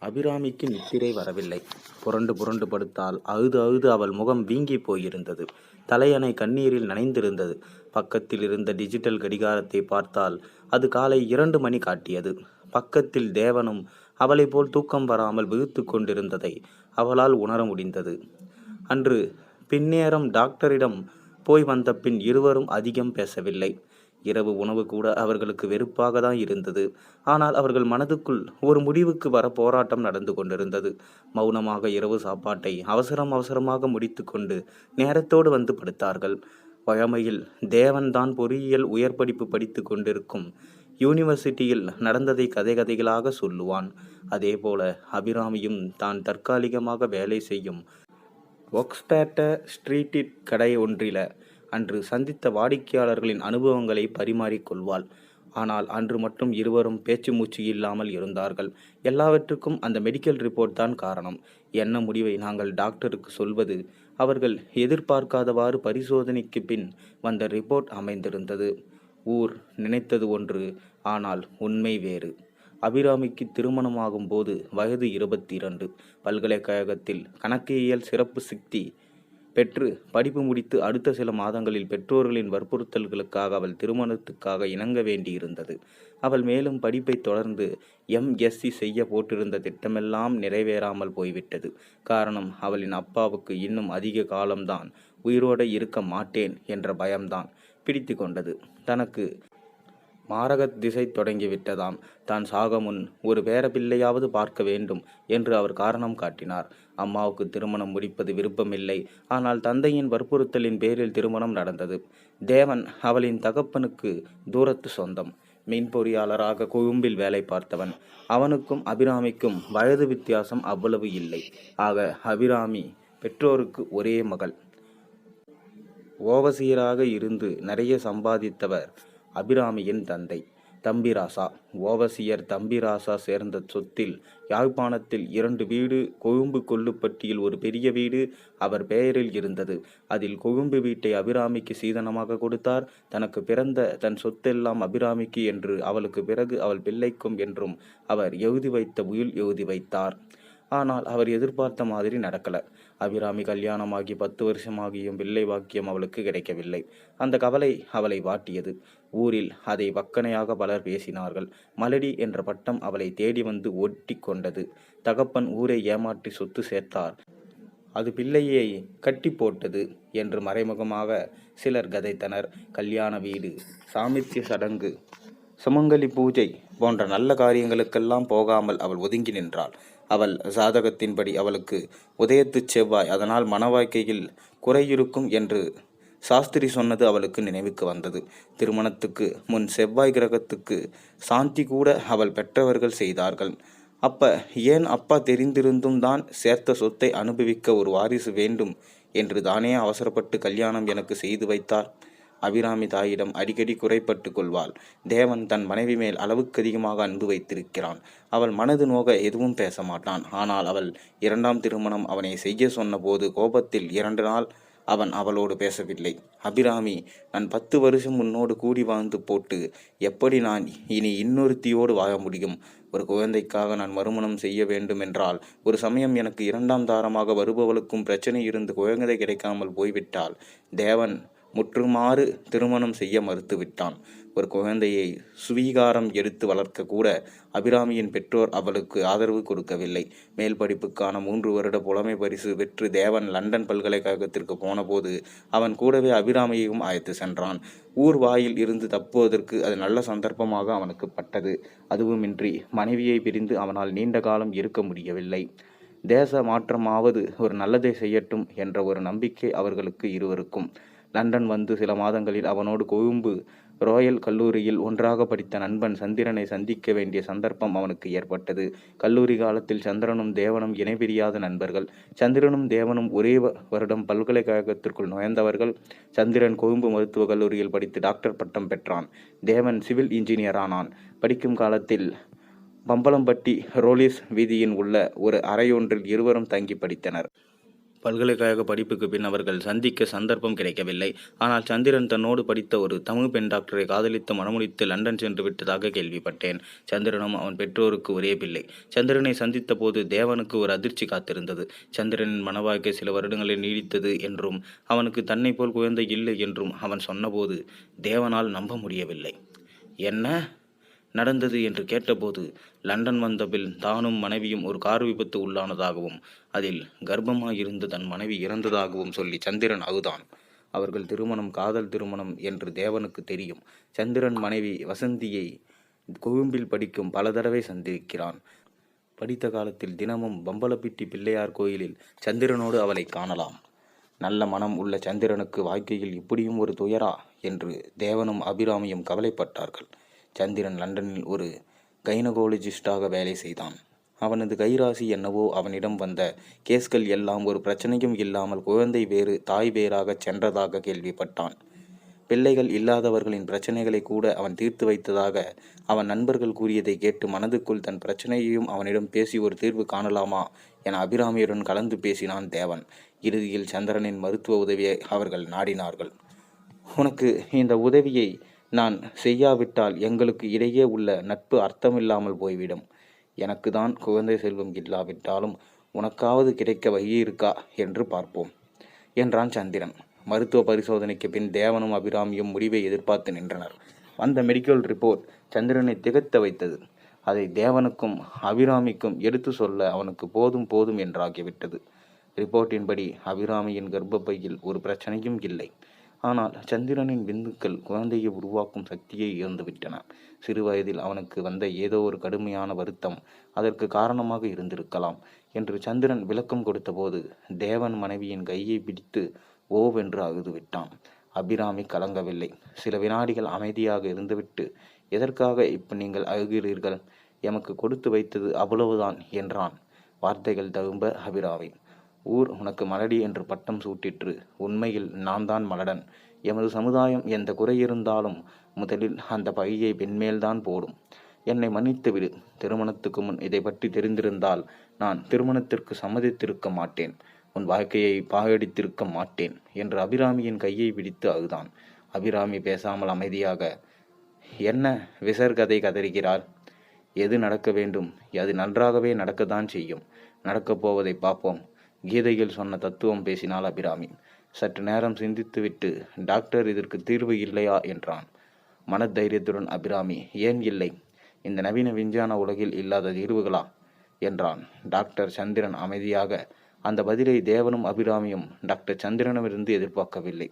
அபிராமிக்கு நித்திரை வரவில்லை. புரண்டு புரண்டு படுத்தாள். அழுது அழுது அவள் முகம் வீங்கி போயிருந்தது. தலையணை கண்ணீரில் நனைந்திருந்தது. பக்கத்தில் இருந்த டிஜிட்டல் கடிகாரத்தை பார்த்தால் அது காலை 2 மணி காட்டியது. பக்கத்தில் தேவனும் அவளை போல் தூக்கம் வராமல் விழித்து கொண்டிருந்ததை அவளால் உணர முடிந்தது. அன்று பின்னேரம் டாக்டரிடம் போய் வந்த பின் இருவரும் அதிகம் பேசவில்லை. இரவு உணவு கூட அவர்களுக்கு வெறுப்பாக தான் இருந்தது. ஆனால் அவர்கள் மனதுக்குள் ஒரு முடிவுக்கு வர போராட்டம் நடந்து கொண்டிருந்தது. மௌனமாக இரவு சாப்பாட்டை அவசரமாக முடித்து கொண்டு நேரத்தோடு வந்து படுத்தார்கள். வழமையில் தேவன்தான் பொறியியல் உயர் படிப்பு படித்து கொண்டிருக்கும் யூனிவர்சிட்டியில் நடந்ததை கதைகளாக சொல்லுவான். அதேபோல அபிராமியும் தான் தற்காலிகமாக வேலை செய்யும் ஒக்ஸ்பேட்ட ஸ்ட்ரீட்டிட் கடை ஒன்றில அன்று சந்தித்த வாடிக்கையாளர்களின் அனுபவங்களை பரிமாறிக்கொள்வாள். ஆனால் அன்று மட்டும் இருவரும் பேச்சு மூச்சு இல்லாமல் இருந்தார்கள். எல்லாவற்றுக்கும் அந்த மெடிக்கல் ரிப்போர்ட் தான் காரணம். என்ன முடிவை நாங்கள் டாக்டருக்கு சொல்வது? அவர்கள் எதிர்பார்க்காதவாறு பரிசோதனைக்கு பின் வந்த ரிப்போர்ட் அமைந்திருந்தது. ஊர் நினைத்தது ஒன்று, ஆனால் உண்மை வேறு. அபிராமிக்கு திருமணமாகும் போது வயது 22. பல்கலைக்கழகத்தில் கணக்கியல் சிறப்பு சித்தி பெற்று படிப்பு முடித்து அடுத்த சில மாதங்களில் பெற்றோர்களின் வற்புறுத்தல்களுக்காக அவள் திருமணத்துக்காக இணங்க வேண்டியிருந்தது. அவள் மேலும் படிப்பை தொடர்ந்து MSc செய்ய போட்டிருந்த திட்டமெல்லாம் நிறைவேறாமல் போய்விட்டது. காரணம், அவளின் அப்பாவுக்கு இன்னும் அதிக காலம்தான் உயிரோடு இருக்க மாட்டேன் என்ற பயம்தான் பிடித்து கொண்டது. தனக்கு மாரகத் திசை தொடங்கிவிட்டதாம். தான் சாக முன் ஒரு பேரப்பிள்ளையாவது பார்க்க வேண்டும் என்று அவர் காரணம் காட்டினார். அம்மாவுக்கு திருமணம் முடிப்பது விருப்பமில்லை. ஆனால் தந்தையின் வற்புறுத்தலின் பேரில் திருமணம் நடந்தது. தேவன் அவளின் தகப்பனுக்கு தூரத்து சொந்தம். மீன் பொறியாளராக கொழும்பில் வேலை பார்த்தவன். அவனுக்கும் அபிராமிக்கும் வயது வித்தியாசம் அவ்வளவு இல்லை. ஆக அபிராமி பெற்றோருக்கு ஒரே மகள். ஓவசீராக இருந்து நிறைய சம்பாதித்தவர் அபிராமியின் தந்தை தம்பிராசா. ஓவசியர் தம்பிராசா சேர்ந்த சொத்தில் யாழ்ப்பாணத்தில் 2 வீடு, கொழும்பு கொல்லுப்பட்டியில் ஒரு பெரிய வீடு அவர் பெயரில் இருந்தது. அதில் கொழும்பு வீட்டை அபிராமிக்கு சீதனமாக கொடுத்தார். தனக்கு பிறந்த தன் சொத்தெல்லாம் அபிராமிக்கு என்று, அவளுக்கு பிறகு அவள் பிள்ளைக்கும் என்றும் அவர் எழுதி வைத்த உயில் எழுதி வைத்தார். ஆனால் அவர் எதிர்பார்த்த மாதிரி நடக்கல. அபிராமி கல்யாணமாகி 10 வருஷமாகியும் பிள்ளை வாக்கியம் அவளுக்கு கிடைக்கவில்லை. அந்த கவலை அவளை வாட்டியது. ஊரில் அதை வக்கனையாக பலர் பேசினார்கள். மலடி என்ற பட்டம் அவளை தேடி வந்து ஒட்டி கொண்டது. தகப்பன் ஊரை ஏமாற்றி சொத்து சேர்த்தார், அது பிள்ளையை கட்டி போட்டது என்று மறைமுகமாக சிலர் கதைத்தனர். கல்யாண வீடு, சாமித்திய சடங்கு, சுமங்கலி பூஜை போன்ற நல்ல காரியங்களுக்கெல்லாம் போகாமல் அவள் ஒதுங்கி நின்றாள். அவள் ஜாதகத்தின்படி அவளுக்கு உதயத்து செவ்வாய், அதனால் மன வாழ்க்கையில் குறையிருக்கும் என்று சாஸ்திரி சொன்னது அவளுக்கு நினைவுக்கு வந்தது. திருமணத்துக்கு முன் செவ்வாய் கிரகத்துக்கு சாந்தி கூட அவள் பெற்றவர்கள் செய்தார்கள். ஏன் அப்பா தெரிந்திருந்தும் தான் சேர்த்த சொத்தை அனுபவிக்க ஒரு வாரிசு வேண்டும் என்று தானே அவசரப்பட்டு கல்யாணம் எனக்கு செய்து வைத்தார்? அபிராமி தாயிடம் அடிக்கடி குறைப்பட்டு கொள்வாள். தேவன் தன் மனைவி மேல் அளவுக்கு அதிகமாக அன்பு வைத்திருக்கிறான். அவள் மனது நோக எதுவும் பேச மாட்டான். ஆனால் அவள் 2ஆம் திருமணம் அவனை செய்ய சொன்ன போது கோபத்தில் 2 நாள் அவன் அவளோடு பேசவில்லை. அபிராமி, நான் 10 வருஷம் உன்னோடு கூடி வாழ்ந்து போட்டு எப்படி நான் இனி இன்னொருத்தியோடு வாழ முடியும்? ஒரு குழந்தைக்காக நான் மறுமணம் செய்ய வேண்டுமென்றால், ஒரு சமயம் எனக்கு 2ஆம் தாரமாக வருபவளுக்கும் பிரச்சனை இருந்து குழந்தை கிடைக்காமல் போய்விட்டால் தேவன் முற்றுமாறு திருமணம் செய்ய மறுத்துவிட்டான். ஒரு குழந்தையை சுவீகாரம் எடுத்து வளர்க்க கூட அபிராமியின் பெற்றோர் அவளுக்கு ஆதரவு கொடுக்கவில்லை. மேல் படிப்புக்கான 3 வருட புலமை பரிசு பெற்று தேவன் லண்டன் பல்கலைக்கழகத்திற்கு போனபோது அவன் கூடவே அபிராமியையும் அழைத்து சென்றான். ஊர் வாயில் இருந்து தப்புவதற்கு அது நல்ல சந்தர்ப்பமாக அவனுக்கு பட்டது. அதுவுமின்றி மனைவியை பிரிந்து அவனால் நீண்ட காலம் இருக்க முடியவில்லை. தேச மாற்றமாவது ஒரு நல்லதை செய்யட்டும் என்ற ஒரு நம்பிக்கை அவர்களுக்கு இருவருக்கும். லண்டன் வந்து சில மாதங்களில் அவனோடு கொழும்பு ராயல் கல்லூரியில் ஒன்றாக படித்த நண்பன் சந்திரனை சந்திக்க வேண்டிய சந்தர்ப்பம் அவனுக்கு ஏற்பட்டது. கல்லூரி காலத்தில் சந்திரனும் தேவனும் இணைபிரியாத நண்பர்கள். சந்திரனும் தேவனும் ஒரே வருடம் பல்கலைக்கழகத்திற்குள் நுழைந்தவர்கள். சந்திரன் கொழும்பு மருத்துவக் கல்லூரியில் படித்து டாக்டர் பட்டம் பெற்றான். தேவன் சிவில் இன்ஜினியர் ஆனான். படிக்கும் காலத்தில் பம்பலம்பட்டி ரோலிஸ் வீதியின் உள்ள ஒரு அறையொன்றில் இருவரும் தங்கி படித்தனர். பல்கலைக்கழக படிப்புக்கு பின் அவர்கள் சந்திக்க சந்தர்ப்பம் கிடைக்கவில்லை. ஆனால் சந்திரன் தன்னோடு படித்த ஒரு தமிழ் பெண் டாக்டரை காதலித்து மணமுடித்து லண்டன் சென்று விட்டதாக கேள்விப்பட்டேன். சந்திரனும் அவன் பெற்றோருக்கு ஒரே பிள்ளை. சந்திரனை சந்தித்த போது தேவனுக்கு ஒரு அதிர்ச்சி காத்திருந்தது. சந்திரனின் மனவாழ்க்கை சில வருடங்களில் நீடித்தது என்றும் அவனுக்கு தன்னை போல் குழந்தை இல்லை என்றும் அவன் சொன்னபோது தேவனால் நம்ப முடியவில்லை. என்ன நடந்தது என்று கேட்டபோது லண்டன் வந்த பில் தானும் மனைவியும் ஒரு கார் விபத்து உள்ளானதாகவும் அதில் கர்ப்பமாயிருந்த தன் மனைவி இறந்ததாகவும் சொல்லி சந்திரன் அழுதான். அவர்கள் திருமணம் காதல் திருமணம் என்று தேவனுக்கு தெரியும். சந்திரன் மனைவி வசந்தியை கொழும்பில் படிக்கும் பல தடவை சந்திக்கிறான். படித்த காலத்தில் தினமும் பம்பலப்பிட்டி பிள்ளையார் கோயிலில் சந்திரனோடு அவளை காணலாம். நல்ல மனம் உள்ள சந்திரனுக்கு வாழ்க்கையில் இப்படியும் ஒரு துயரா என்று தேவனும் அபிராமியும் கவலைப்பட்டார்கள். சந்திரன் லண்டனில் ஒரு கைனகோலஜிஸ்டாக வேலை செய்தான். அவனது கைராசி என்னவோ அவனிடம் வந்த கேஸ்கள் எல்லாம் ஒரு பிரச்சனையும் இல்லாமல் குழந்தை வேறு தாய் வேறாக சென்றதாக கேள்விப்பட்டான். பிள்ளைகள் இல்லாதவர்களின் பிரச்சனைகளை கூட அவன் தீர்த்து வைத்ததாக அவன் நண்பர்கள் கூறியதை கேட்டு மனதுக்குள் தன் பிரச்சனையையும் அவனிடம் பேசி ஒரு தீர்வு காணலாமா என அபிராமியுடன் கலந்து பேசினான் தேவன். இறுதியில் சந்திரனின் மருத்துவ உதவியை அவர்கள் நாடினார்கள். உனக்கு இந்த உதவியை நான் செய்யாவிட்டால் எங்களுக்கு இடையே உள்ள நட்பு அர்த்தமில்லாமல் போய்விடும். எனக்கு தான் குழந்தை செல்வம் இல்லாவிட்டாலும் உனக்காவது கிடைக்க வழி இருக்கா என்று பார்ப்போம் என்றான் சந்திரன். மருத்துவ பரிசோதனைக்கு பின் தேவனும் அபிராமியும் முடிவை எதிர்பார்த்து நின்றனர். வந்த மெடிக்கல் ரிப்போர்ட் சந்திரனை திகைத்த வைத்தது. அதை தேவனுக்கும் அபிராமிக்கும் எடுத்து சொல்ல அவனுக்கு போதும் போதும் என்றாகிவிட்டது. ரிப்போர்ட்டின்படி அபிராமியின் கர்ப்பப்பையில் ஒரு பிரச்சனையும் இல்லை. ஆனால் சந்திரனின் விந்துக்கள் குழந்தையை உருவாக்கும் சக்தியை இழந்துவிட்டன. சிறு வயதில் அவனுக்கு வந்த ஏதோ ஒரு கடுமையான வருத்தம் அதற்கு காரணமாக இருந்திருக்கலாம் என்று சந்திரன் விளக்கம் கொடுத்தபோது தேவன் மனைவியின் கையை பிடித்து ஓவென்று அழுது விட்டான். அபிராமி கலங்கவில்லை. சில வினாடிகள் அமைதியாக இருந்துவிட்டு, எதற்காக இப்ப நீங்கள் அழுகிறீர்கள்? எமக்கு கொடுத்து வைத்தது அவ்வளவுதான் என்றான். வார்த்தைகள் தழும்ப அபிராமி. ஊர் உனக்கு மலடி என்று பட்டம் சூட்டிற்று. உண்மையில் நான் தான் மலடன். எமது சமுதாயம் எந்த குறை இருந்தாலும் முதலில் அந்த பழியை பெண்மேல்தான் போடும். என்னை மன்னித்து விடு. திருமணத்துக்கு முன் இதை பற்றி தெரிந்திருந்தால் நான் திருமணத்திற்கு சம்மதித்திருக்க மாட்டேன். உன் வாழ்க்கையை பாழடித்திருக்க மாட்டேன் என்று அபிராமியின் கையை பிடித்து அழுதான். அபிராமி பேசாமல் அமைதியாக, என்ன விசர்கதை கதறுகிறார்? எது நடக்க வேண்டும் அது நன்றாகவே நடக்கத்தான் செய்யும். நடக்கப் போவதை பார்ப்போம். கீதையில் சொன்ன தத்துவம் பேசினாள் அபிராமி. சற்று நேரம் சிந்தித்துவிட்டு, டாக்டர் இதற்கு தீர்வு இல்லையா என்றான். மனதைரியத்துடன் அபிராமி, ஏன் இல்லை? இந்த நவீன விஞ்ஞான உலகில் இல்லாத தீர்வுகளா என்றான். டாக்டர் சந்திரன் அமைதியாக. அந்த பதிலை தேவனும் அபிராமியும் டாக்டர் சந்திரனிடமிருந்து எதிர்பார்க்கவில்லை.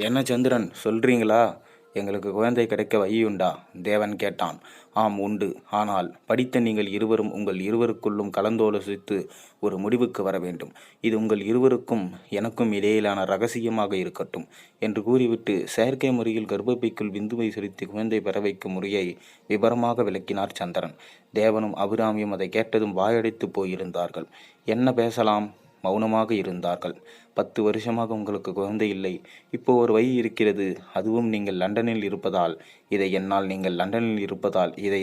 என்ன சந்திரன், சொல்றீங்களா? எங்களுக்கு குழந்தை கிடைக்க வழியுண்டா? தேவன் கேட்டான். ஆம் உண்டு. ஆனால் படித்த நீங்கள் இருவரும் உங்கள் இருவருக்குள்ளும் கலந்தோலோசித்து ஒரு முடிவுக்கு வர வேண்டும். இது உங்கள் இருவருக்கும் எனக்கும் இடையிலான ரகசியமாக இருக்கட்டும் என்று கூறிவிட்டு செயற்கை முறையில் கர்ப்பப்பைக்குள் விந்துவை செலுத்தி குழந்தை பெற வைக்கும் முறையை விபரமாக விளக்கினார் சந்திரன். தேவனும் அபிராமியும் அதை கேட்டதும் வாயடைத்து போயிருந்தார்கள். என்ன பேசலாம்? மௌனமாக இருந்தார்கள். 10 வருஷமாக உங்களுக்கு குழந்தை இல்லை. இப்போ ஒரு வழி இருக்கிறது. அதுவும் நீங்கள் லண்டனில் இருப்பதால் இதை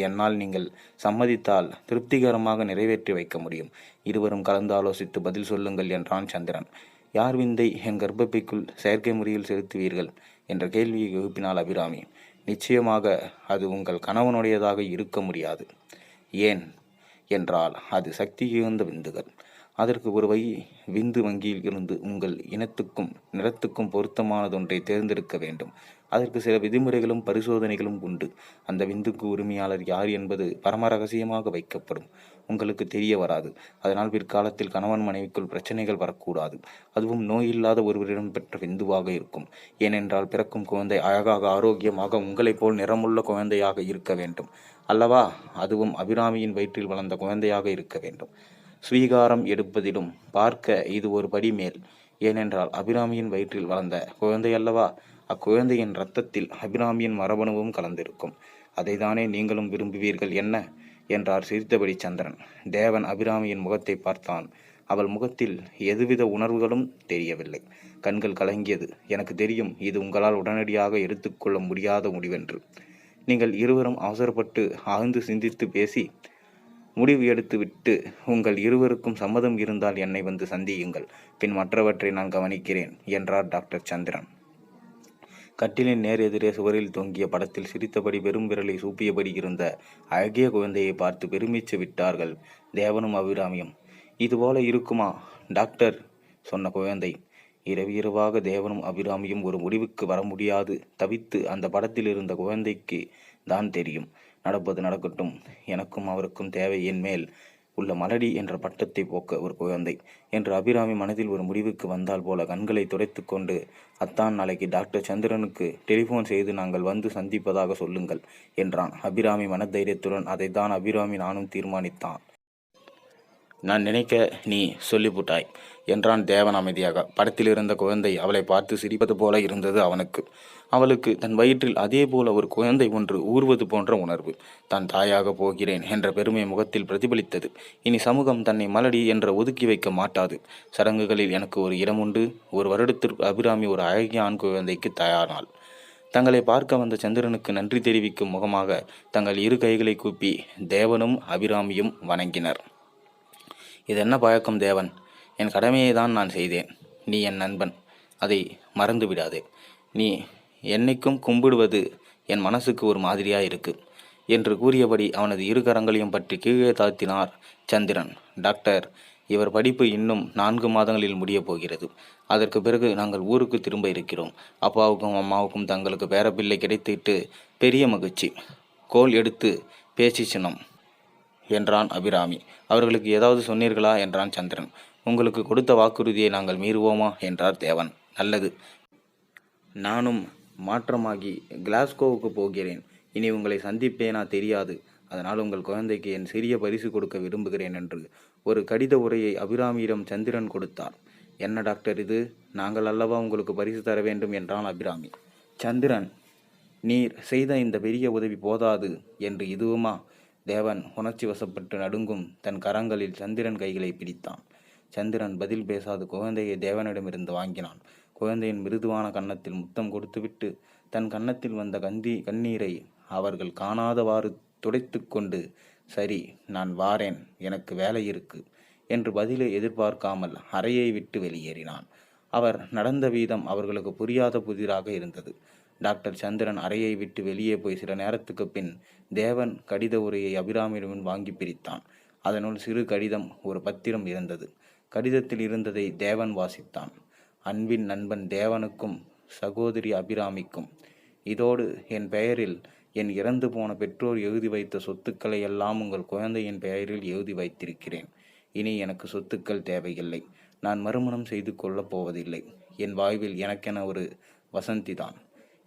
என்னால் நீங்கள் சம்மதித்தால் திருப்திகரமாக நிறைவேற்றி வைக்க முடியும். இருவரும் கலந்து ஆலோசித்து பதில் சொல்லுங்கள் என்றான் சந்திரன். யார் விந்தை என் கர்ப்பப்பைக்குள் செயற்கை முறையில் செலுத்துவீர்கள் என்ற கேள்வியை எழுப்பினாள் அபிராமி. நிச்சயமாக அது உங்கள் கணவனுடையதாக இருக்க முடியாது. ஏன் என்றால் அது சக்தி இழந்த விந்துகள். அதற்கு ஒரு வழி. விந்து வங்கியில் இருந்து உங்கள் இனத்துக்கும் நிறத்துக்கும் பொருத்தமானதொன்றை தேர்ந்தெடுக்க வேண்டும். அதற்கு சில விதிமுறைகளும் பரிசோதனைகளும் உண்டு. அந்த விந்துக்கு உரிமையாளர் யார் என்பது பரம ரகசியமாக வைக்கப்படும். உங்களுக்கு தெரிய வராது. அதனால் பிற்காலத்தில் கணவன் மனைவிக்குள் பிரச்சனைகள் வரக்கூடாது. அதுவும் நோயில்லாத ஒருவரிடம் பெற்ற விந்துவாக இருக்கும். ஏனென்றால் பிறக்கும் குழந்தை அழகாக ஆரோக்கியமாக உங்களைப் போல் நிறமுள்ள குழந்தையாக இருக்க வேண்டும் அல்லவா? அதுவும் அபிராமியின் வயிற்றில் வளர்ந்த குழந்தையாக இருக்க வேண்டும். ஸ்வீகாரம் எடுப்பதிலும் பார்க்க இது ஒரு படி மேல். ஏனென்றால் அபிராமியின் வயிற்றில் வளர்ந்த குழந்தை அல்லவா? அக்குழந்தையின் இரத்தத்தில் அபிராமியின் மரபணுவும் கலந்திருக்கும். அதைதானே நீங்களும் விரும்புவீர்கள் என்ன என்றார் சிரித்தபடி சந்திரன். தேவன் அபிராமியின் முகத்தை பார்த்தான். அவள் முகத்தில் எதுவித உணர்வுகளும் தெரியவில்லை. கண்கள் கலங்கியது. எனக்கு தெரியும், இது உங்களால் உடனடியாக எடுத்துக்கொள்ள முடியாத முடிவென்று. நீங்கள் இருவரும் அவசரப்பட்டு ஆழ்ந்து சிந்தித்து பேசி முடிவு எடுத்துவிட்டு உங்கள் இருவருக்கும் சம்மதம் இருந்தால் என்னை வந்து சந்தியுங்கள். பின் மற்றவற்றை நான் கவனிக்கிறேன் என்றார் டாக்டர் சந்திரன். கட்டிலின் நேர் எதிரே சுவரில் தொங்கிய படத்தில் சிரித்தபடி பெரும் விரலை சூப்பியபடி இருந்த அழகிய குழந்தையை பார்த்து பெருமிச்சு விட்டார்கள் தேவனும் அபிராமியும். இதுபோல இருக்குமா டாக்டர் சொன்ன குழந்தை. இரவு இரவாக தேவனும் அபிராமியும் ஒரு முடிவுக்கு வர முடியாது தவித்து அந்த படத்தில் இருந்த குழந்தைக்கு தான் தெரியும். நடப்பது நடக்கட்டும், எனக்கும் அவருக்கும் தேவை என் மேல் உள்ள மலடி என்ற பட்டத்தை போக்க ஒரு குழந்தை என்று அபிராமி மனதில் ஒரு முடிவுக்கு வந்தால் போல கண்களை துடைத்து கொண்டு, அத்தான் நாளைக்கு டாக்டர் சந்திரனுக்கு டெலிஃபோன் செய்து நாங்கள் வந்து சந்திப்பதாக சொல்லுங்கள் என்றான் அபிராமி மனதைரியத்துடன். அதைத்தான் அபிராமி நானும் தீர்மானித்தான். நான் நினைக்க நீ சொல்லிவிட்டாய் என்றான் தேவன் அமைதியாக. படத்தில் இருந்த குழந்தை அவளை பார்த்து சிரிப்பது போல இருந்தது அவனுக்கு. அவளுக்கு தன் வயிற்றில் அதே போல ஒரு குழந்தை ஒன்று ஊறுவது போன்ற உணர்வு. தான் தாயாக போகிறேன் என்ற பெருமை முகத்தில் பிரதிபலித்தது. இனி சமூகம் தன்னை மலடி என்ற ஒதுக்கி வைக்க மாட்டாது. சடங்குகளில் எனக்கு ஒரு இடம் உண்டு. ஒரு வருடத்திற்கு அபிராமி ஒரு அழகிய ஆண் குழந்தைக்கு தயாரானாள். தங்களை பார்க்க வந்த சந்திரனுக்கு நன்றி தெரிவிக்கும் முகமாக தங்கள் இரு கைகளை கூப்பி தேவனும் அபிராமியும் வணங்கினர். இது என்ன பழக்கம் தேவன்? என் கடமையை தான் நான் செய்தேன். நீ என் நண்பன், அதை மறந்து விடாதே. நீ என்னைக்கும் கும்பிடுவது என் மனசுக்கு ஒரு மாதிரியா இருக்கு என்று கூறியபடி அவனது இரு கரங்களையும் பற்றி கீழே தாழ்த்தினார் சந்திரன். டாக்டர், இவர் படிப்பு இன்னும் 4 மாதங்களில் முடியப் போகிறது. அதற்கு பிறகு நாங்கள் ஊருக்கு திரும்ப இருக்கிறோம். அப்பாவுக்கும் அம்மாவுக்கும் தங்களுக்கு பேரப்பிள்ளை கிடைத்துட்டு பெரிய மகிழ்ச்சி. கோல் எடுத்து பேசி சின்னம் என்றான் அபிராமி. அவர்களுக்கு ஏதாவது சொன்னீர்களா என்றான் சந்திரன். உங்களுக்கு கொடுத்த வாக்குறுதியை நாங்கள் மீறுவோமா என்றார் தேவன். நல்லது, நானும் மாற்றமாகி கிளாஸ்கோவுக்கு போகிறேன். இனி உங்களை சந்திப்பேனா தெரியாது. அதனால் உங்கள் குழந்தைக்கு என் சிறிய பரிசு கொடுக்க விரும்புகிறேன் என்று ஒரு கடித உரையை அபிராமியிடம் சந்திரன் கொடுத்தார். என்ன டாக்டர் இது? நாங்கள் அல்லவா உங்களுக்கு பரிசு தர வேண்டும் என்றான் அபிராமி. சந்திரன், நீர் செய்த இந்த பெரிய உதவி போதாது என்று இதுவுமா? தேவன் உணர்ச்சி வசப்பட்டு நடுங்கும் தன் கரங்களில் சந்திரன் கைகளை பிடித்தான். சந்திரன் பதில் பேசாது குழந்தையை தேவனிடமிருந்து வாங்கினான். குழந்தையின் மிருதுவான கன்னத்தில் முத்தம் கொடுத்துவிட்டு தன் கன்னத்தில் வந்த கண்ணீரை அவர்கள் காணாதவாறு துடைத்து கொண்டு, சரி நான் வாரேன், எனக்கு வேலை இருக்கு என்று பதிலை எதிர்பார்க்காமல் அறையை விட்டு வெளியேறினான். அவர் நடந்த வீதம் அவர்களுக்கு புரியாத புதிராக இருந்தது. டாக்டர் சந்திரன் அறையை விட்டு வெளியே போய் சில நேரத்துக்கு பின் தேவன் கடித உரையை அபிராமியிடம் வாங்கி பிரித்தான். அதனுள் சிறு கடிதம், ஒரு பத்திரம் இருந்தது. கடிதத்தில் இருந்ததை தேவன் வாசித்தான். அன்பின் நண்பன் தேவனுக்கும் சகோதரி அபிராமிக்கும். இதோடு என் பெயரில் என் இறந்து போன பெற்றோர் எழுதி வைத்த சொத்துக்களை எல்லாம் உங்கள் குழந்தையின் பெயரில் எழுதி வைத்திருக்கிறேன். இனி எனக்கு சொத்துக்கள் தேவையில்லை. நான் மறுமணம் செய்து கொள்ளப் போவதில்லை. என் வாழ்வில் எனக்கென ஒரு வசந்திதான்.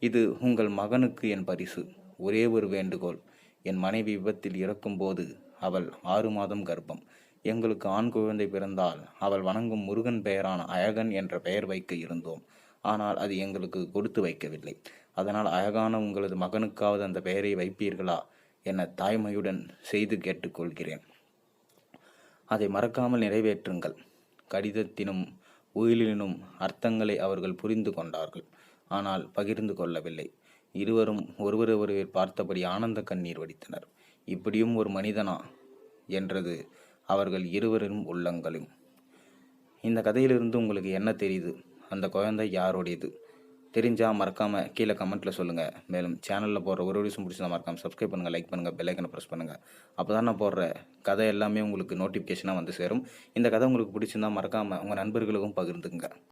இது உங்கள் மகனுக்கு என் பரிசு. ஒரே ஒரு வேண்டுகோள். என் மனைவி விபத்தில் இறக்கும்போது அவள் 6 மாதம் கர்ப்பம். எங்களுக்கு ஆண் குழந்தை பிறந்தால் அவள் வணங்கும் முருகன் பெயரான அழகன் என்ற பெயர் வைக்க இருந்தோம். ஆனால் அது எங்களுக்கு கொடுத்து வைக்கவில்லை. அதனால் அழகான உங்களது மகனுக்காவது அந்த பெயரை வைப்பீர்களா என தாய்மையுடன் செய்து கேட்டுக்கொள்கிறேன். அதை மறக்காமல் நிறைவேற்றுங்கள். கடிதத்தினும் உயிலினும் அர்த்தங்களை அவர்கள் புரிந்து கொண்டார்கள். ஆனால் பகிர்ந்து கொள்ளவில்லை. இருவரும் ஒருவர் பார்த்தபடி ஆனந்த கண்ணீர் வடித்தனர். இப்படியும் ஒரு மனிதனா என்றது அவர்கள் இருவரின் உள்ளங்களும். இந்த கதையிலிருந்து உங்களுக்கு என்ன தெரியுது? அந்த குழந்தை யாருடையது? தெரிஞ்சால் மறக்காமல் கீழே கமெண்ட்டில் சொல்லுங்கள். மேலும் சேனலில் போடுற ஒரு வீடியோஸும் பிடிச்சதா மறக்காமல் சப்ஸ்கிரைப் பண்ணுங்கள், லைக் பண்ணுங்கள், பெல் ஐக்கனை ப்ரெஸ் பண்ணுங்கள். அப்போ தான் நான் போடுற கதை எல்லாமே உங்களுக்கு நோட்டிஃபிகேஷனாக வந்து சேரும். இந்த கதை உங்களுக்கு பிடிச்சிருந்தால் மறக்காமல் உங்கள் நண்பர்களுக்கும் பகிர்ந்துங்க.